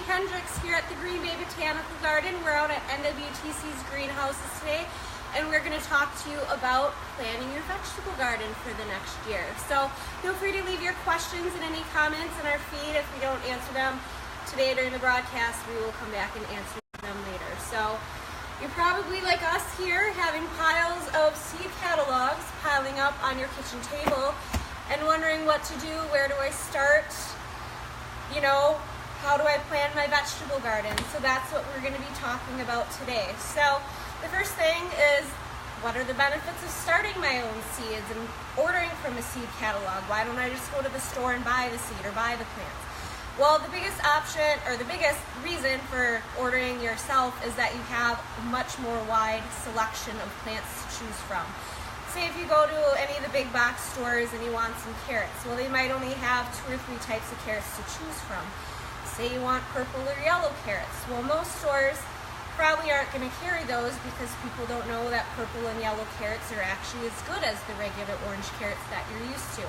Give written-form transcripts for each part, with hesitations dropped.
Hendricks here at the Green Bay Botanical Garden. We're out at NWTC's greenhouses today, and we're going to talk to you about planning your vegetable garden for the next year. So feel free to leave your questions and any comments in our feed. If we don't answer them today during the broadcast, we will come back and answer them later. So you're probably like us here, having piles of seed catalogs piling up on your kitchen table and wondering what to do. Where do I start? How do I plan my vegetable garden? So that's what we're going to be talking about today. So the first thing is, what are the benefits of starting my own seeds and ordering from a seed catalog? Why don't I just go to the store and buy the seed or buy the plants? Well, the biggest option, or the biggest reason for ordering yourself, is that you have a much more wide selection of plants to choose from. Say if you go to any of the big box stores and you want some carrots, well, they might only have 2 or 3 types of carrots to choose from. Say you want purple or yellow carrots. Well, most stores probably aren't going to carry those because people don't know that purple and yellow carrots are actually as good as the regular orange carrots that you're used to.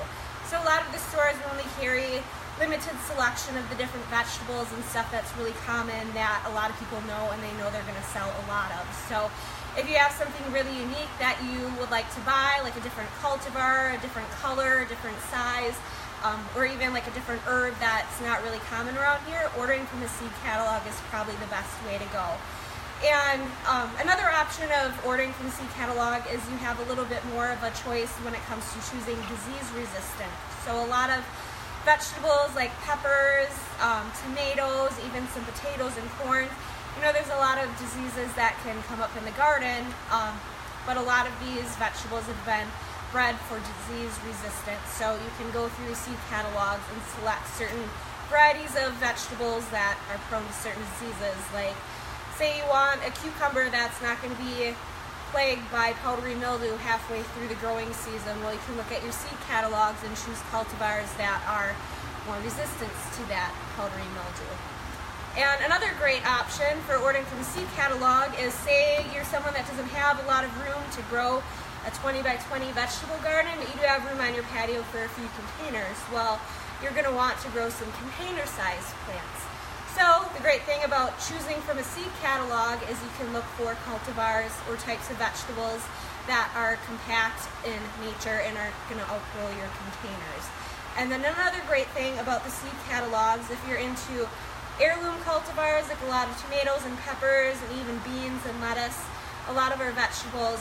So a lot of the stores only carry limited selection of the different vegetables and stuff that's really common that a lot of people know and they know they're going to sell a lot of. So if you have something really unique that you would like to buy, like a different cultivar, a different color, a different size, or even like a different herb that's not really common around here, ordering from the seed catalog is probably the best way to go. And another option of ordering from the seed catalog is you have a little bit more of a choice when it comes to choosing disease resistant. So a lot of vegetables like peppers, tomatoes, even some potatoes and corn, there's a lot of diseases that can come up in the garden, but a lot of these vegetables have been bred for disease resistance. So you can go through seed catalogs and select certain varieties of vegetables that are prone to certain diseases. Like, say you want a cucumber that's not going to be plagued by powdery mildew halfway through the growing season. Well, you can look at your seed catalogs and choose cultivars that are more resistant to that powdery mildew. And another great option for ordering from the seed catalog is, say you're someone that doesn't have a lot of room to grow a 20 by 20 vegetable garden, but you do have room on your patio for a few containers. Well, you're going to want to grow some container-sized plants. So the great thing about choosing from a seed catalog is you can look for cultivars or types of vegetables that are compact in nature and are going to outgrow your containers. And then another great thing about the seed catalogs, if you're into heirloom cultivars like a lot of tomatoes and peppers and even beans and lettuce, a lot of our vegetables,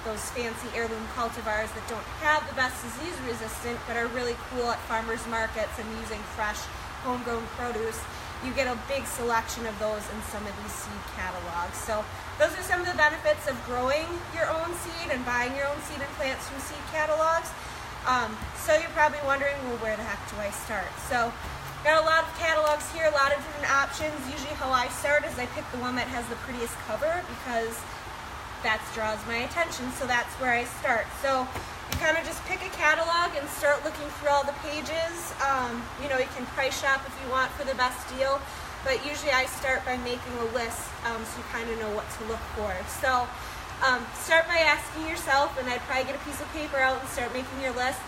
those fancy heirloom cultivars that don't have the best disease resistant but are really cool at farmers markets and using fresh homegrown produce, you get a big selection of those in some of these seed catalogs. So those are some of the benefits of growing your own seed and buying your own seed and plants from seed catalogs. So you're probably wondering, well, where the heck do I start? So got a lot of catalogs here, a lot of different options. Usually how I start is I pick the one that has the prettiest cover because that draws my attention, so that's where I start. So you kind of just pick a catalog and start looking through all the pages. You can price shop if you want for the best deal, but usually I start by making a list so you kind of know what to look for. So start by asking yourself, and I'd probably get a piece of paper out and start making your list.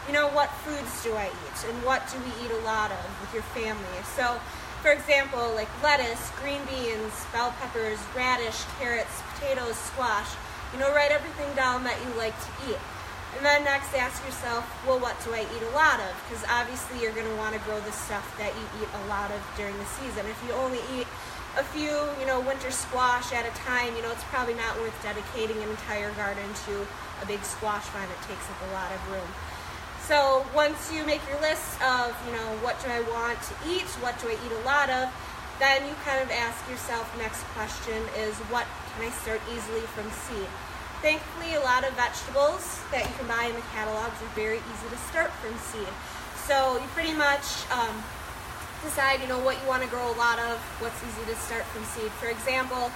What foods do I eat and what do we eat a lot of with your family? So for example, like lettuce, green beans, bell peppers, radish, carrots, potatoes, squash, write everything down that you like to eat. And then next ask yourself, well, what do I eat a lot of? Because obviously you're going to want to grow the stuff that you eat a lot of during the season. If you only eat a few, winter squash at a time, it's probably not worth dedicating an entire garden to a big squash vine. It takes up a lot of room. So once you make your list of, what do I want to eat, what do I eat a lot of, then you kind of ask yourself, next question is, what can I start easily from seed? Thankfully, a lot of vegetables that you can buy in the catalogs are very easy to start from seed. So you pretty much decide, what you want to grow a lot of, what's easy to start from seed. For example,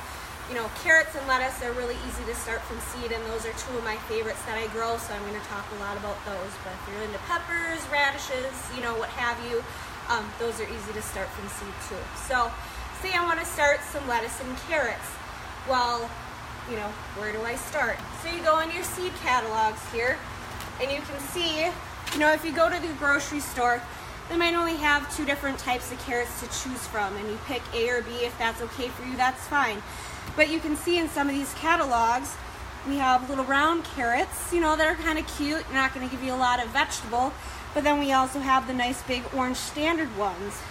carrots and lettuce are really easy to start from seed, and those are 2 of my favorites that I grow, so I'm going to talk a lot about those. But if you're into peppers, radishes, what have you, those are easy to start from seed too. So say I want to start some lettuce and carrots. Well, where do I start? So you go in your seed catalogs here, and you can see, if you go to the grocery store, they might only have 2 different types of carrots to choose from, and you pick A or B. If that's okay for you, that's fine. But you can see in some of these catalogs, we have little round carrots, that are kind of cute. They're not going to give you a lot of vegetable, but then we also have the nice big orange standard ones.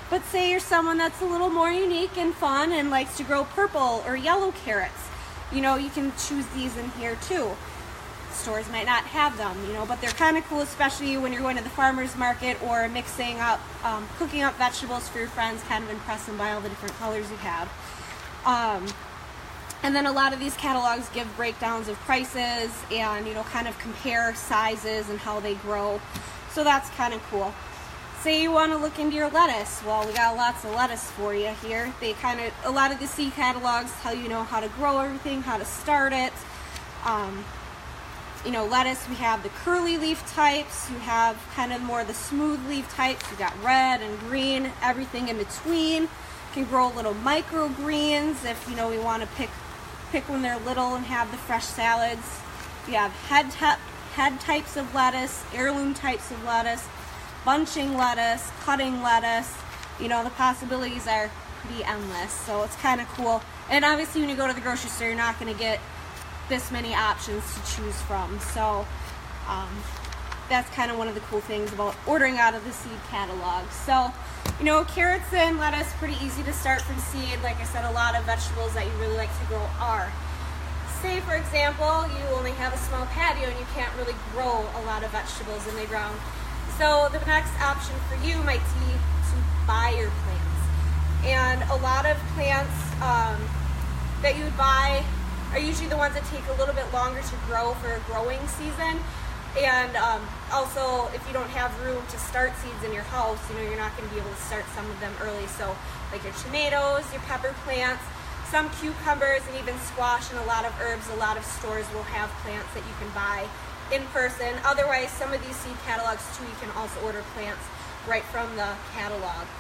But say you're someone that's a little more unique and fun and likes to grow purple or yellow carrots, you can choose these in here too. Stores might not have them, but they're kind of cool, especially when you're going to the farmer's market or mixing up, cooking up vegetables for your friends, kind of impress them by all the different colors you have. And then a lot of these catalogs give breakdowns of prices and, kind of compare sizes and how they grow. So that's kind of cool. Say you want to look into your lettuce. Well, we got lots of lettuce for you here. A lot of the seed catalogs tell you how to grow everything, how to start it. Lettuce, we have the curly leaf types. You have kind of more the smooth leaf types. You got red and green, everything in between. You can grow little microgreens if, we want to pick when they're little and have the fresh salads. You have head types of lettuce, heirloom types of lettuce, bunching lettuce, cutting lettuce. The possibilities are pretty endless, so it's kind of cool. And obviously when you go to the grocery store, you're not going to get this many options to choose from. So that's kind of one of the cool things about ordering out of the seed catalog. So, carrots and lettuce, pretty easy to start from seed. Like I said, a lot of vegetables that you really like to grow are. Say, for example, you only have a small patio and you can't really grow a lot of vegetables in the ground. So the next option for you might be to buy your plants. And a lot of plants that you would buy are usually the ones that take a little bit longer to grow for a growing season. And also, if you don't have room to start seeds in your house, you're not going to be able to start some of them early. So like your tomatoes, your pepper plants, some cucumbers, and even squash and a lot of herbs, a lot of stores will have plants that you can buy in person. Otherwise, some of these seed catalogs too, you can also order plants right from the catalog.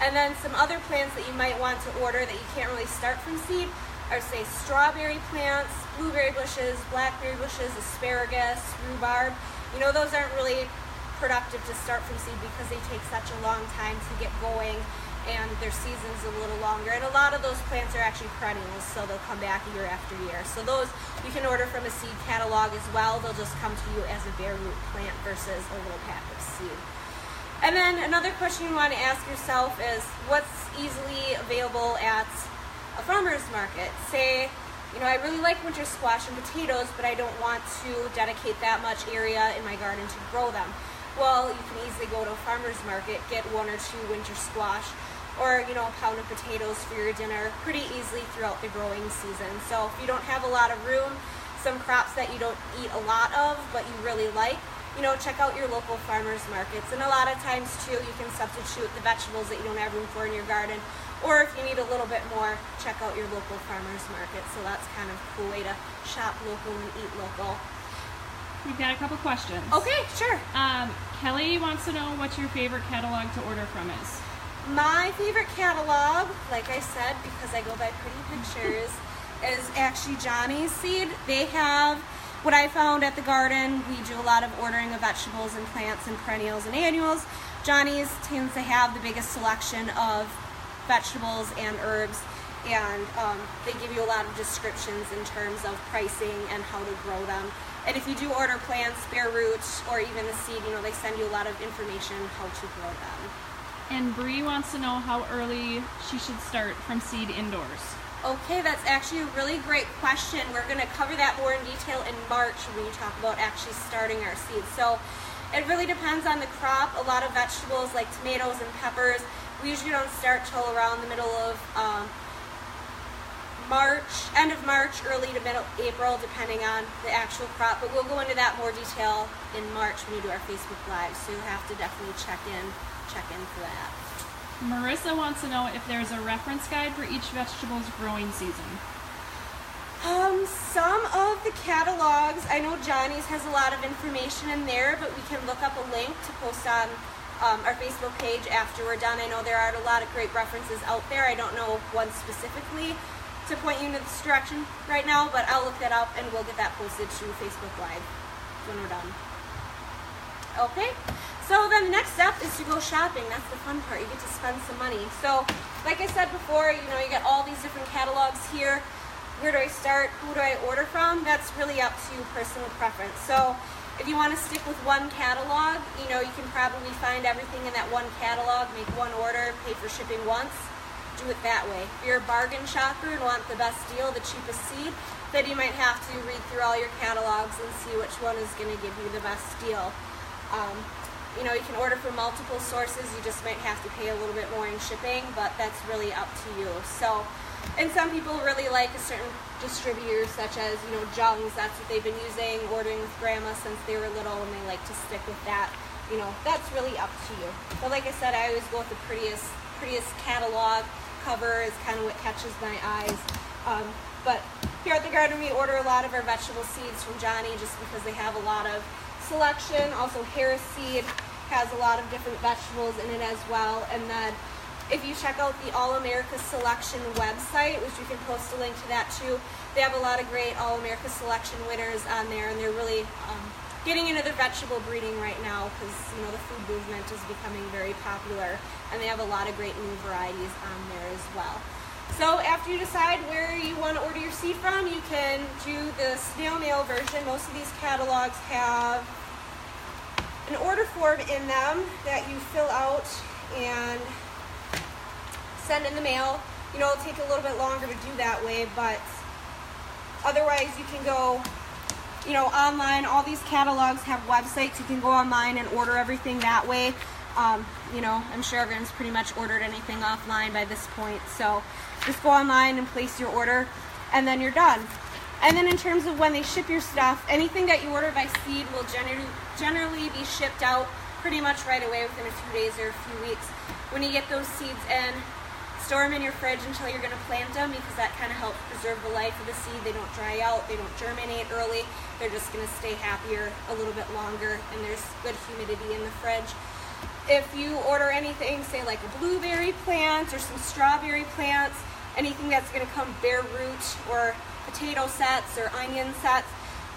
And then some other plants that you might want to order that you can't really start from seed are, say, strawberry plants, blueberry bushes, blackberry bushes, asparagus, rhubarb. Those aren't really productive to start from seed because they take such a long time to get going and their season's a little longer. And a lot of those plants are actually perennials, so they'll come back year after year. So those you can order from a seed catalog as well. They'll just come to you as a bare root plant versus a little pack of seed. And then another question you want to ask yourself is, what's easily available at a farmer's market? Say, I really like winter squash and potatoes, but I don't want to dedicate that much area in my garden to grow them. Well, you can easily go to a farmer's market, get 1 or 2 winter squash, or, a pound of potatoes for your dinner pretty easily throughout the growing season. So if you don't have a lot of room, some crops that you don't eat a lot of, but you really like, check out your local farmers markets. And a lot of times too, you can substitute the vegetables that you don't have room for in your garden. Or if you need a little bit more, check out your local farmers market. So that's kind of a cool way to shop local and eat local. We've got a couple questions. Okay, sure. Kelly wants to know what your favorite catalog to order from is. My favorite catalog, like I said, because I go by pretty pictures, is actually Johnny's Seed. They have what I found at the garden. We do a lot of ordering of vegetables and plants and perennials and annuals. Johnny's tends to have the biggest selection of vegetables and herbs, and they give you a lot of descriptions in terms of pricing and how to grow them. And if you do order plants, bare roots, or even the seed, they send you a lot of information how to grow them. And Bree wants to know how early she should start from seed indoors. Okay, that's actually a really great question. We're going to cover that more in detail in March when we talk about actually starting our seeds. So it really depends on the crop. A lot of vegetables like tomatoes and peppers, we usually don't start till around the middle of March, end of March, early to middle April, depending on the actual crop. But we'll go into that more detail in March when we do our Facebook Live. So you'll have to definitely check in for that. Marissa wants to know if there's a reference guide for each vegetable's growing season. Some of the catalogs, I know Johnny's has a lot of information in there, but we can look up a link to post on our Facebook page after we're done. I know there are a lot of great references out there. I don't know one specifically to point you in this direction right now, but I'll look that up and we'll get that posted to Facebook Live when we're done. Okay, So then the next step is to go shopping. That's the fun part. You get to spend some money. So like I said before, you get all these different catalogs here. Where do I start? Who do I order from? That's really up to personal preference. So if you want to stick with one catalog, you can probably find everything in that one catalog, make one order, pay for shipping once. Do it that way. If you're a bargain shopper and want the best deal, the cheapest seed, then you might have to read through all your catalogs and see which one is going to give you the best deal. You can order from multiple sources. You just might have to pay a little bit more in shipping, but that's really up to you. So, and some people really like a certain distributor, such as, Jung's. That's what they've been using, ordering with grandma since they were little, and they like to stick with that. That's really up to you. But like I said, I always go with the prettiest catalog. Cover is kind of what catches my eyes. But here at the garden, we order a lot of our vegetable seeds from Johnny just because they have a lot of selection. Also, Harris Seed has a lot of different vegetables in it as well. And then if you check out the All America Selection website, which we can post a link to that too, they have a lot of great All America Selection winners on there, and they're really getting into the vegetable breeding right now because the food movement is becoming very popular, and they have a lot of great new varieties on there as well. So after you decide where you want to order your seed from, you can do the snail mail version. Most of these catalogs have an order form in them that you fill out and send in the mail. It'll take a little bit longer to do that way, but otherwise you can go online. All these catalogs have websites. You can go online and order everything that way. I'm sure everyone's pretty much ordered anything offline by this point. So just go online and place your order, and then you're done. And then in terms of when they ship your stuff, anything that you order by seed will generally be shipped out pretty much right away within a few days or a few weeks. When you get those seeds in, store them in your fridge until you're going to plant them, because that kind of helps preserve the life of the seed. They don't dry out, they don't germinate early. They're just going to stay happier a little bit longer, and there's good humidity in the fridge. If you order anything, say like a blueberry plant or some strawberry plants, anything that's going to come bare root, or potato sets or onion sets,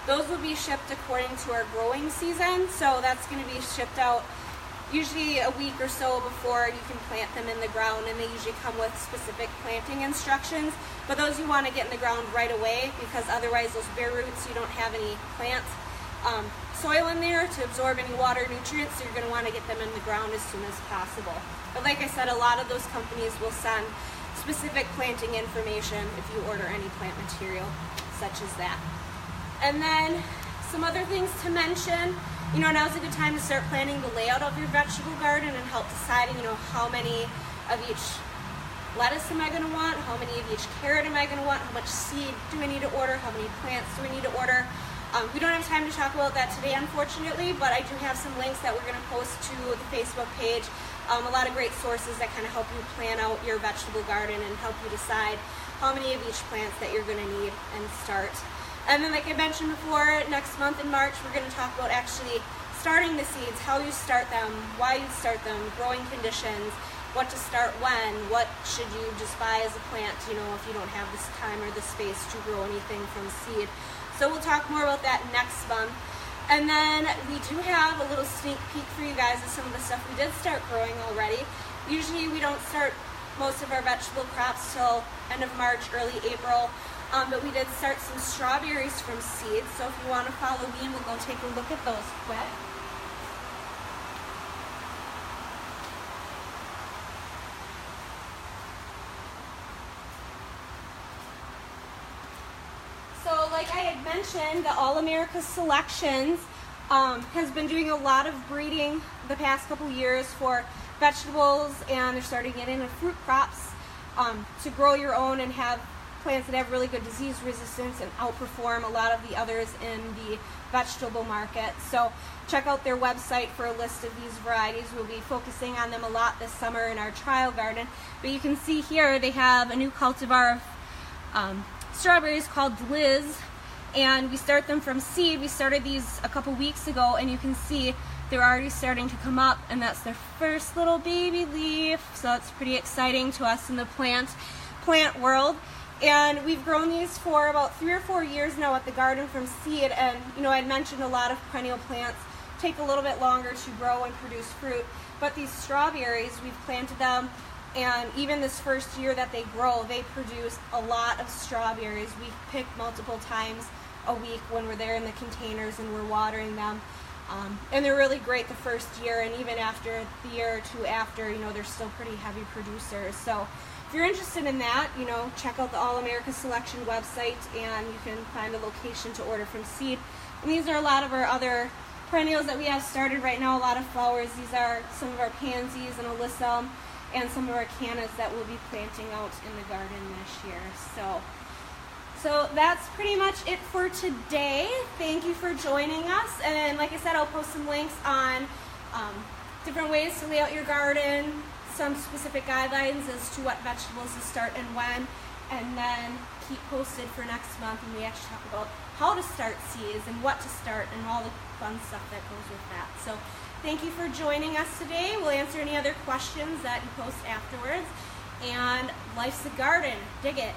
those will be shipped according to our growing season. So that's going to be shipped out usually a week or so before you can plant them in the ground, and they usually come with specific planting instructions. But those you want to get in the ground right away, because otherwise those bare roots, you don't have any plant soil in there to absorb any water nutrients, so you're going to want to get them in the ground as soon as possible. But like I said, a lot of those companies will send specific planting information if you order any plant material such as that. And then some other things to mention. Now's a good time to start planning the layout of your vegetable garden and help deciding, how many of each lettuce am I going to want, how many of each carrot am I going to want, how much seed do I need to order, how many plants do I need to order. We don't have time to talk about that today, unfortunately, but I do have some links that we're going to post to the Facebook page. A lot of great sources that kind of help you plan out your vegetable garden and help you decide how many of each plants that you're going to need and start. And then, like I mentioned before, next month in March, we're going to talk about actually starting the seeds, how you start them, why you start them, growing conditions, what to start when, what should you just buy as a plant, if you don't have this time or the space to grow anything from seed. So we'll talk more about that next month. And then we do have a little sneak peek for you guys of some of the stuff we did start growing already. Usually we don't start most of our vegetable crops till end of March, early April. But we did start some strawberries from seeds. So if you want to follow me, we'll go take a look at those quick. So like I had mentioned, the All America Selections has been doing a lot of breeding the past couple years for vegetables, and they're starting to get into fruit crops to grow your own and have plants that have really good disease resistance and outperform a lot of the others in the vegetable market. So check out their website for a list of these varieties. We'll be focusing on them a lot this summer in our trial garden. But you can see here they have a new cultivar of strawberries called Liz, and we start them from seed. We started these a couple weeks ago, and you can see they're already starting to come up, and that's their first little baby leaf. So that's pretty exciting to us in the plant world. And we've grown these for about 3 or 4 years now at the garden from seed. And I'd mentioned a lot of perennial plants take a little bit longer to grow and produce fruit. But these strawberries, we've planted them, and even this first year that they grow, they produce a lot of strawberries. We pick multiple times a week when we're there in the containers and we're watering them. And they're really great the first year, and even after the year or two after, they're still pretty heavy producers. So if you're interested in that, check out the All America Selection website, and you can find a location to order from seed. And these are a lot of our other perennials that we have started right now, a lot of flowers. These are some of our pansies and alyssum, and some of our cannas that we'll be planting out in the garden this year. So that's pretty much it for today. Thank you for joining us. And like I said, I'll post some links on different ways to lay out your garden, some specific guidelines as to what vegetables to start and when, and then keep posted for next month when we actually talk about how to start seeds and what to start and all the fun stuff that goes with that. So thank you for joining us today. We'll answer any other questions that you post afterwards. And life's a garden. Dig it.